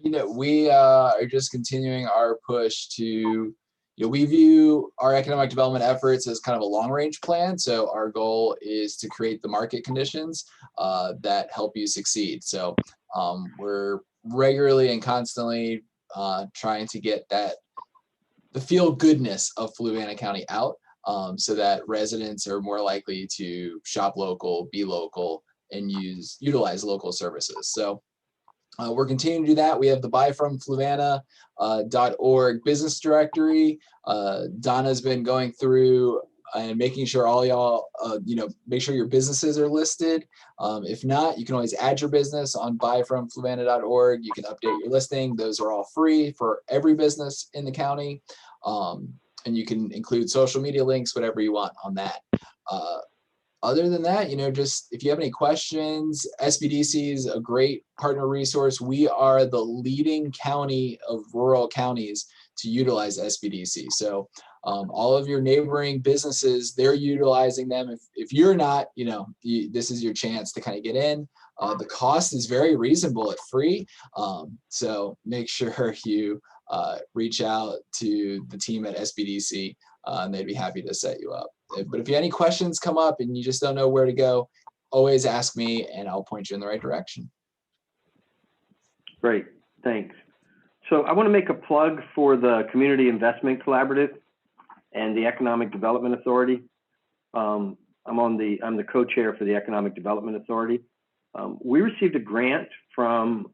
You know, we are just continuing our push to, you know, we view our economic development efforts as kind of a long range plan. So our goal is to create the market conditions that help you succeed. So we're regularly and constantly trying to get the feel goodness of Fluvanna County out, so that residents are more likely to shop local, be local, and utilize local services. So we're continuing to do that. We have the buyfromfluvanna.org business directory. Donna's been going through and making sure all y'all, make sure your businesses are listed. If not, you can always add your business on buyfromfluvanna.org. You can update your listing. Those are all free for every business in the county. And you can include social media links, whatever you want on that. Other than that, just if you have any questions, SBDC is a great partner resource. We are the leading county of rural counties to utilize SBDC. So all of your neighboring businesses, they're utilizing them. If you're not, this is your chance to kind of get in. The cost is very reasonable at free. So make sure you reach out to the team at SBDC and they'd be happy to set you up. But if you have any questions come up and you just don't know where to go, always ask me and I'll point you in the right direction. Great, thanks. So I want to make a plug for the Community Investment Collaborative and the Economic Development Authority. I'm the co-chair for the Economic Development Authority. We received a grant from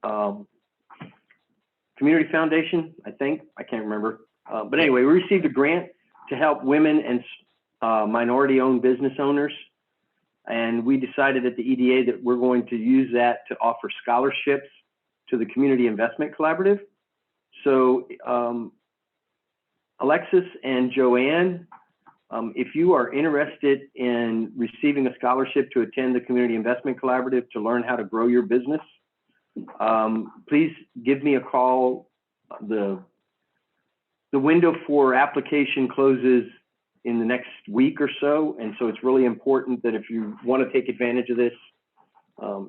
Community Foundation, I think, I can't remember. But anyway, we received a grant to help women and minority-owned business owners. And we decided at the EDA that we're going to use that to offer scholarships to the Community Investment Collaborative. So Alexis and Joanne, if you are interested in receiving a scholarship to attend the Community Investment Collaborative to learn how to grow your business, please give me a call. The window for application closes in the next week or so. And so it's really important that if you want to take advantage of this,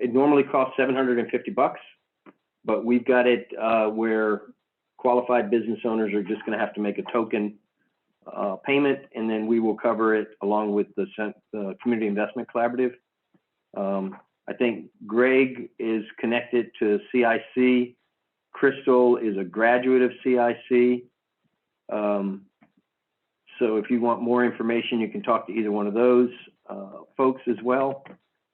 it normally costs $750, but we've got it where qualified business owners are just going to have to make a token payment, and then we will cover it along with the Community Investment Collaborative. I think Greg is connected to CIC. Krystal is a graduate of CIC. So if you want more information, you can talk to either one of those folks as well.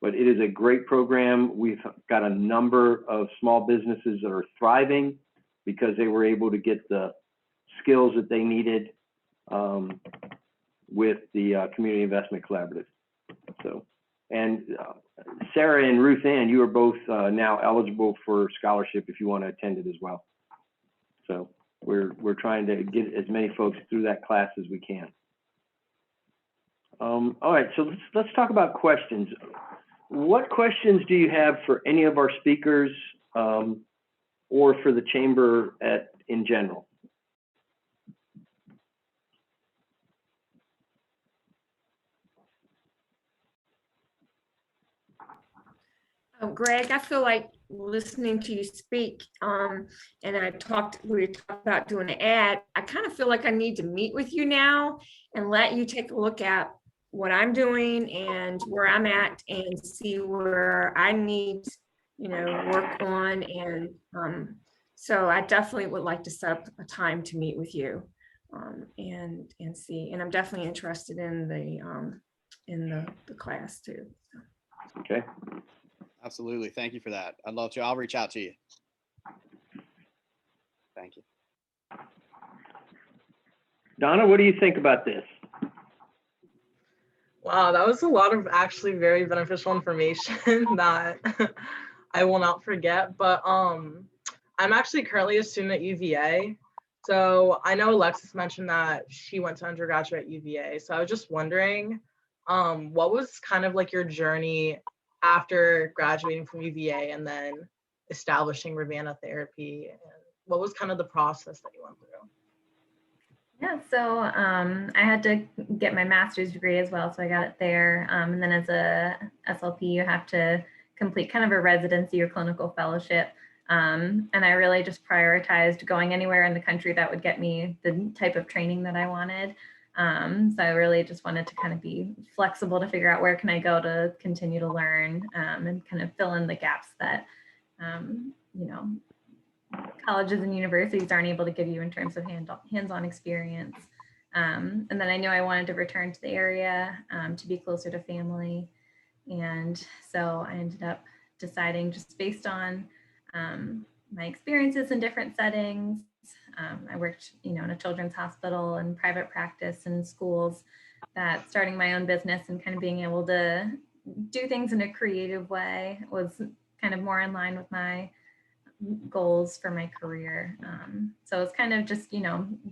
But it is a great program. We've got a number of small businesses that are thriving because they were able to get the skills that they needed with the Community Investment Collaborative. So, and Sarah and Ruth Ann, you are both now eligible for scholarship if you want to attend it as well. So we're trying to get as many folks through that class as we can. All right, so let's talk about questions. What questions do you have for any of our speakers or for the chamber in general? Greg, I feel like listening to you speak, and we talked about doing an ad. I kind of feel like I need to meet with you now and let you take a look at what I'm doing and where I'm at and see where I need, work on. And so I definitely would like to set up a time to meet with you and see. And I'm definitely interested in the class too. Okay. Absolutely. Thank you for that. I'd love to. I'll reach out to you. Thank you. Donna, what do you think about this? Wow, that was a lot of actually very beneficial information that I will not forget. But I'm actually currently a student at UVA. So I know Alexis mentioned that she went to undergraduate at UVA. So I was just wondering, what was kind of like your journey after graduating from UVA and then establishing Rivanna Therapy? And what was kind of the process that you went through? Yeah, so I had to get my master's degree as well, so I got it there. And then as a SLP, you have to complete kind of a residency or clinical fellowship. And I really just prioritized going anywhere in the country that would get me the type of training that I wanted. So I really just wanted to kind of be flexible to figure out where can I go to continue to learn and kind of fill in the gaps that, colleges and universities aren't able to give you in terms of hands-on experience. And then I knew I wanted to return to the area to be closer to family. And so I ended up deciding, just based on my experiences in different settings. I worked, in a children's hospital and private practice and schools, that starting my own business and kind of being able to do things in a creative way was kind of more in line with my goals for my career. So it's kind of just,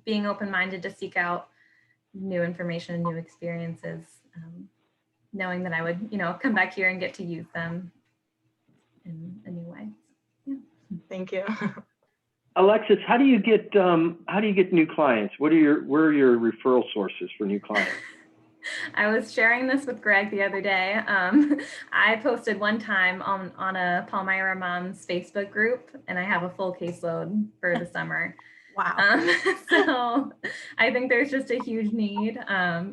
being open-minded to seek out new information and new experiences knowing that I would, come back here and get to use them in a new way. Yeah. Thank you. Alexis, how do you get new clients? Where are your referral sources for new clients? I was sharing this with Greg the other day. I posted one time on a Palmyra Moms Facebook group, and I have a full caseload for the summer. Wow. So I think there's just a huge need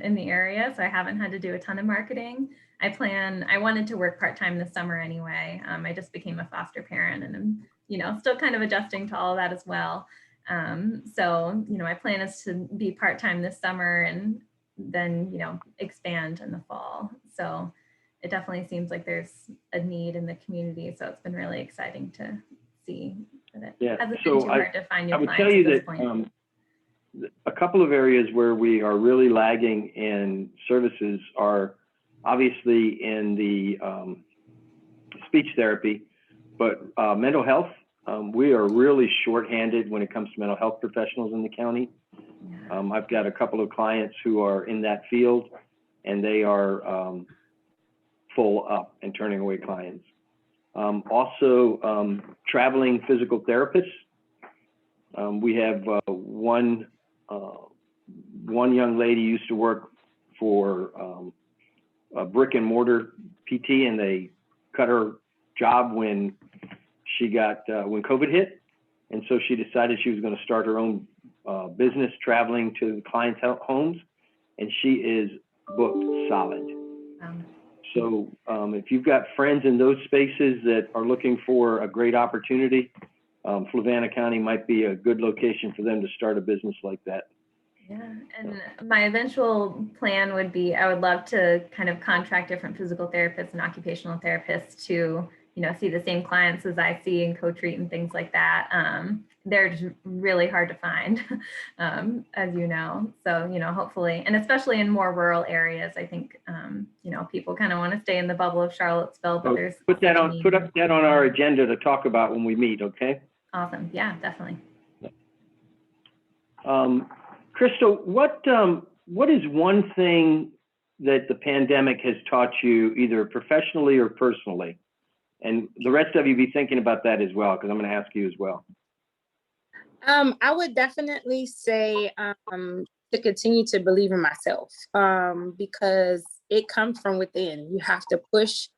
in the area. So I haven't had to do a ton of marketing. I wanted to work part-time this summer anyway. I just became a foster parent and I'm, still kind of adjusting to all of that as well. So, my plan is to be part-time this summer and then, expand in the fall. So it definitely seems like there's a need in the community. So it's been really exciting to see that it hasn't been too hard to find new I would clients tell you at this that point. a couple of areas where we are really lagging in services are obviously in the speech therapy, but mental health. We are really shorthanded when it comes to mental health professionals in the county. I've got a couple of clients who are in that field, and they are full up and turning away clients. Also, traveling physical therapists. We have one young lady used to work for a brick and mortar PT, and they cut her job when when COVID hit, and so she decided she was going to start her own business traveling to clients' homes, and she is booked solid. So if you've got friends in those spaces that are looking for a great opportunity, Fluvanna County might be a good location for them to start a business like that. Yeah, and my eventual plan would be, I would love to kind of contract different physical therapists and occupational therapists to, see the same clients as I see and co-treat and things like that. They're just really hard to find, as you know. So, hopefully, and especially in more rural areas, I think, people kind of want to stay in the bubble of Charlottesville, but there's put that on our agenda to talk about when we meet, okay? Awesome. Yeah, definitely. Krystal, what is one thing that the pandemic has taught you, either professionally or personally? And the rest of you be thinking about that as well, because I'm going to ask you as well. I would definitely say to continue to believe in myself because it comes from within. You have to push.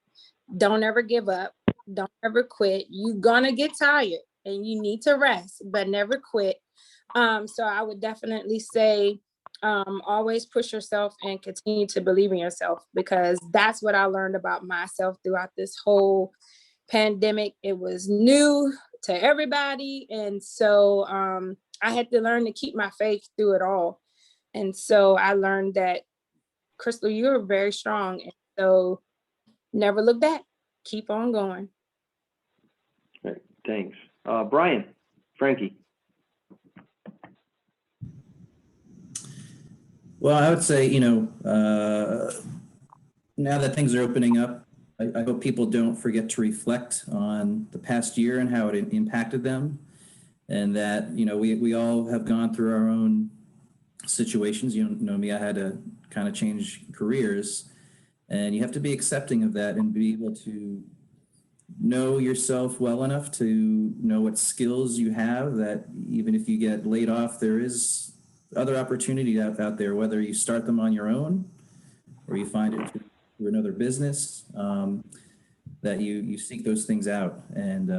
Don't ever give up. Don't ever quit. You're going to get tired and you need to rest, but never quit. So I would definitely say always push yourself and continue to believe in yourself, because that's what I learned about myself throughout this whole pandemic. It was new to everybody. And so I had to learn to keep my faith through it all. And so I learned that, Krystal, you're very strong. And so never look back. Keep on going. Great. Thanks. Brian Franke. Well, I would say, now that things are opening up, I hope people don't forget to reflect on the past year and how it impacted them. And that, we all have gone through our own situations. You know me, I had to kind of change careers, and you have to be accepting of that and be able to know yourself well enough to know what skills you have, that even if you get laid off, there is other opportunity out there, whether you start them on your own or you find it through another business, that you seek those things out. And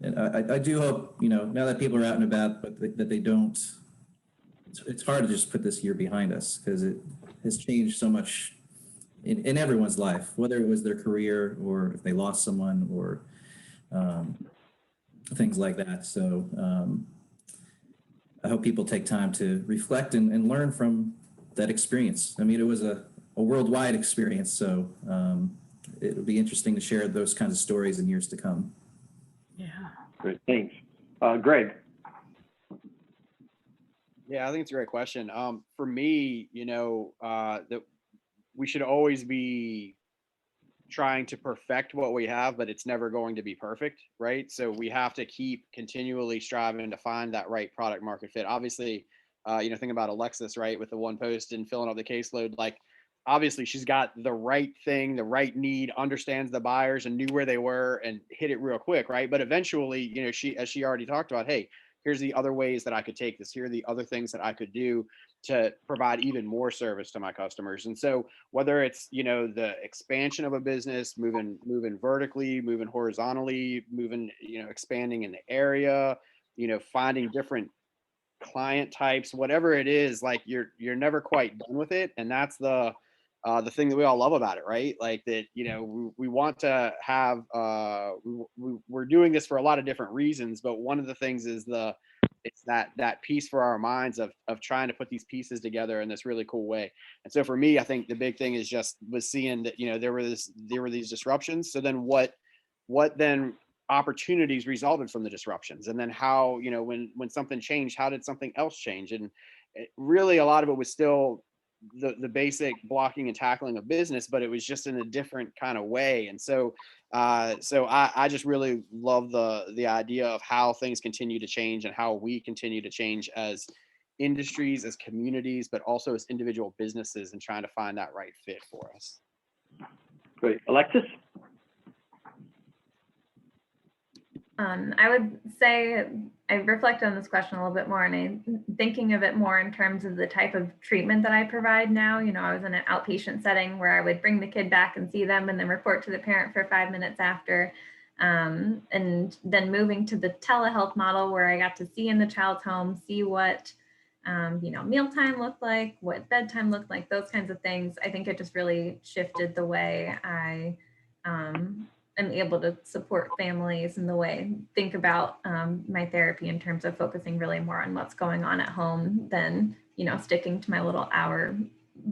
I do hope, now that people are out and about, but that they don't, it's hard to just put this year behind us, because it has changed so much in everyone's life, whether it was their career or if they lost someone or things like that. So I hope people take time to reflect and learn from that experience. I mean, it was a worldwide experience, so it'll be interesting to share those kinds of stories in years to come. Yeah. Great, thanks. Greg. Yeah, I think it's a great question. For me, that we should always be trying to perfect what we have, but it's never going to be perfect, right? So we have to keep continually striving to find that right product market fit. Obviously, think about Alexis, right, with the one post and filling up the caseload. Like, obviously she's got the right thing, the right need, understands the buyers and knew where they were and hit it real quick, right? But eventually, you know, as she already talked about, hey, here's the other ways that I could take this. Here are the other things that I could do to provide even more service to my customers. And so whether it's, you know, the expansion of a business, moving vertically, moving horizontally, moving, you know, expanding in the area, you know, finding different client types, whatever it is, like you're never quite done with it. And that's the thing that we all love about it, right? Like that, you know, we want to have, we're doing this for a lot of different reasons, but one of the things is it's that piece for our minds of trying to put these pieces together in this really cool way. And so for me, I think the big thing is was seeing that, you know, there were these disruptions. So then what then opportunities resulted from the disruptions, and then how, you know, when something changed, how did something else change? And really a lot of it was still the basic blocking and tackling of business, but it was just in a different kind of way. And so I just really love the idea of how things continue to change and how we continue to change as industries, as communities, but also as individual businesses, and trying to find that right fit for us. Great. Alexis? I would say I reflected on this question a little bit more, and I'm thinking of it more in terms of the type of treatment that I provide now. You know, I was in an outpatient setting where I would bring the kid back and see them and then report to the parent for 5 minutes after. And then moving to the telehealth model where I got to see in the child's home, see what, you know, mealtime looked like, what bedtime looked like, those kinds of things. I think it just really shifted the way I am able to support families in the way, think about my therapy in terms of focusing really more on what's going on at home than, you know, sticking to my little hour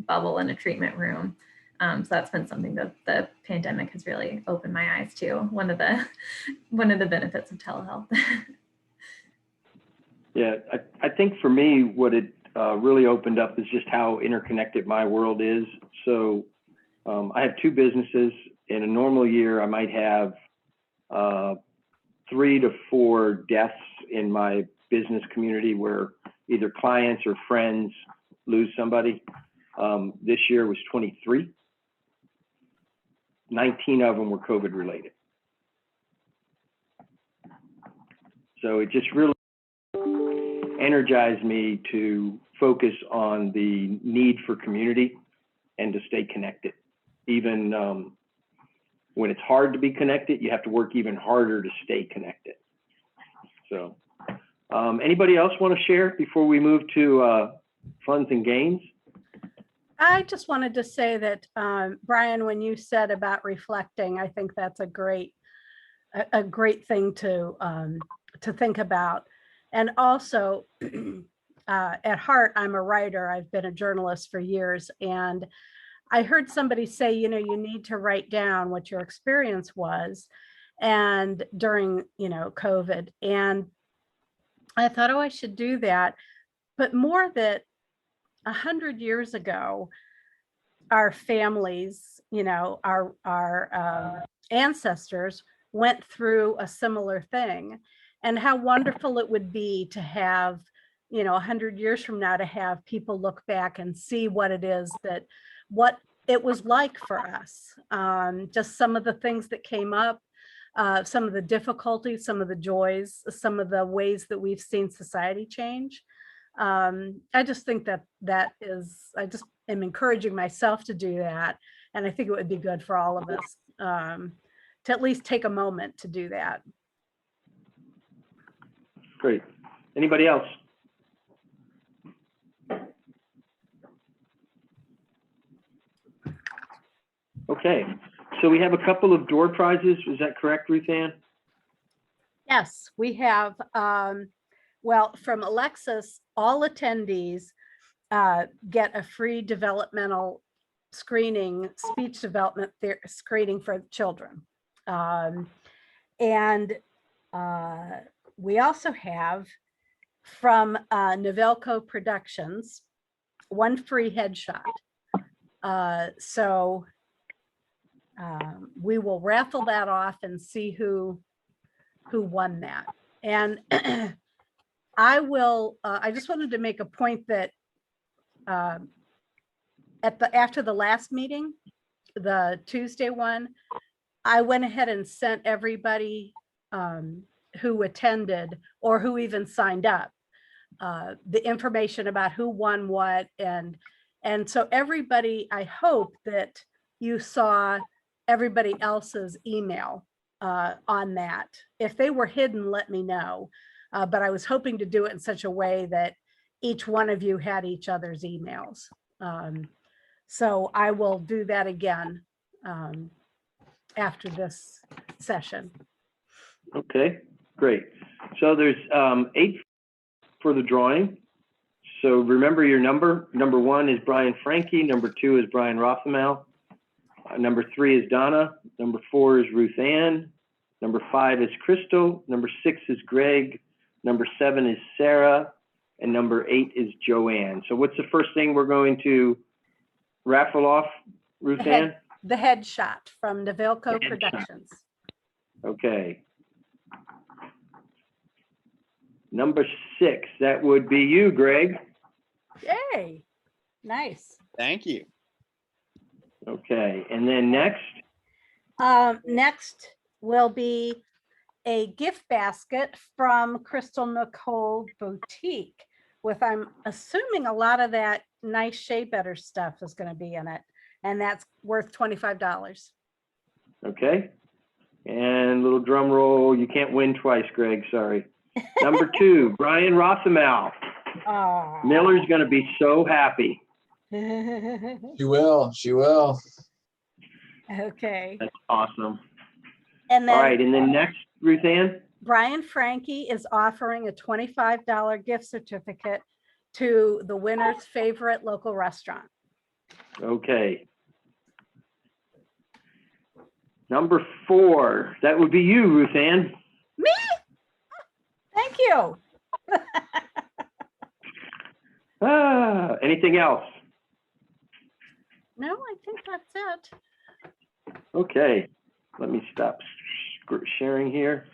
bubble in a treatment room. So that's been something that the pandemic has really opened my eyes to. One of the benefits of telehealth. Yeah, I think for me, what it really opened up is just how interconnected my world is. So I have 2 businesses. In a normal year, I might have 3 to 4 deaths in my business community where either clients or friends lose somebody. This year was 23. 19 of them were COVID related. So it just really energized me to focus on the need for community and to stay connected. Even when it's hard to be connected, you have to work even harder to stay connected. So anybody else want to share before we move to funds and gains? I just wanted to say that, Brian, when you said about reflecting, I think that's a great thing to think about. And also, at heart, I'm a writer. I've been a journalist for years, and I heard somebody say, you know, you need to write down what your experience was, and during, you know, COVID. And I thought, oh, I should do that. But more that 100 years ago, our families, you know, our ancestors went through a similar thing, and how wonderful it would be to have, you know, 100 years from now, to have people look back and see what it is what it was like for us. Just some of the things that came up, some of the difficulties, some of the joys, some of the ways that we've seen society change. I just think I just am encouraging myself to do that. And I think it would be good for all of us to at least take a moment to do that. Great. Anybody else? Okay, so we have a couple of door prizes. Is that correct, Ruth Ann? Yes, we have, well, from Alexis, all attendees get a free developmental screening, speech development screening for children. And we also have from Novelco Productions, 1 free headshot. So we will raffle that off and see who won that. And I just wanted to make a point that after the last meeting, the Tuesday one, I went ahead and sent everybody who attended or who even signed up the information about who won what. And so everybody, I hope that you saw everybody else's email on that. If they were hidden, let me know. But I was hoping to do it in such a way that each one of you had each other's emails. So I will do that again after this session. Okay, great. So there's 8 for the drawing. So remember your number. Number 1 is Brian Franke. Number 2 is Brian Rothenau. Number 3 is Donna. Number 4 is Ruth Ann. Number 5 is Krystal. Number 6 is Greg. Number 7 is Sarah. And number 8 is Joanne. So what's the first thing we're going to raffle off, Ruth Ann? The headshot from Novelco Productions. Okay. Number 6, that would be you, Greg. Yay, nice. Thank you. Okay, and then next? Next will be a gift basket from Krystal Nicole Boutique with, I'm assuming, a lot of that nice Shea Better stuff is going to be in it. And that's worth $25. Okay. And little drum roll. You can't win twice, Greg. Sorry. Number 2, Brian Rothenau. Oh. Miller's going to be so happy. She will. She will. Okay. That's awesome. And then, all right. And then next, Ruth Ann? Brian Franke is offering a $25 gift certificate to the winner's favorite local restaurant. Okay. Number 4, that would be you, Ruth Ann. Me? Thank you. Anything else? No, I think that's it. Okay. Let me stop sharing here.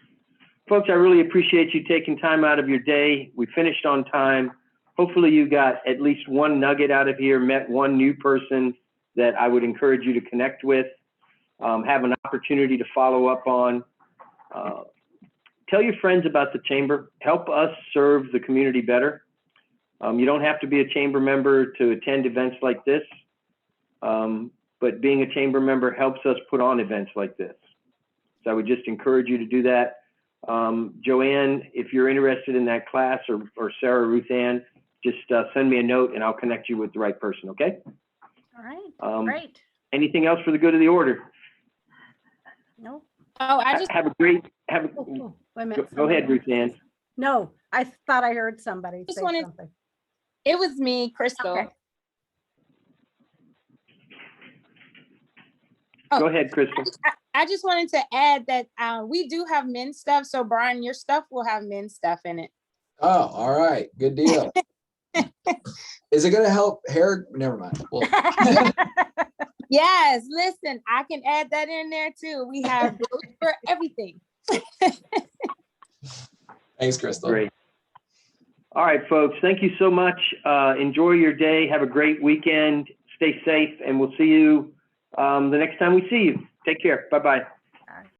Folks, I really appreciate you taking time out of your day. We finished on time. Hopefully you got at least one nugget out of here, met one new person that I would encourage you to connect with, have an opportunity to follow up on. Tell your friends about the Chamber. Help us serve the community better. You don't have to be a Chamber member to attend events like this, but being a Chamber member helps us put on events like this. So I would just encourage you to do that. Joanne, if you're interested in that class, or Sarah, Ruth Ann, just send me a note and I'll connect you with the right person, okay? All right, great. Anything else for the good of the order? No. Oh, I just Have a great, Wait a minute. go ahead, Ruth Ann. No, I thought I heard somebody Just say wanted- something. it was me, Krystal. Okay. Go ahead, Krystal. I just wanted to add that we do have men's stuff. So Brian, your stuff will have men's stuff in it. Oh, all right. Good deal. Is it going to help hair? Never mind. Well, Yes, listen, I can add that in there too. We have groups for everything. thanks, Krystal. Great. All right, folks, thank you so much. Enjoy your day. Have a great weekend. Stay safe, and we'll see you the next time we see you. Take care. Bye-bye.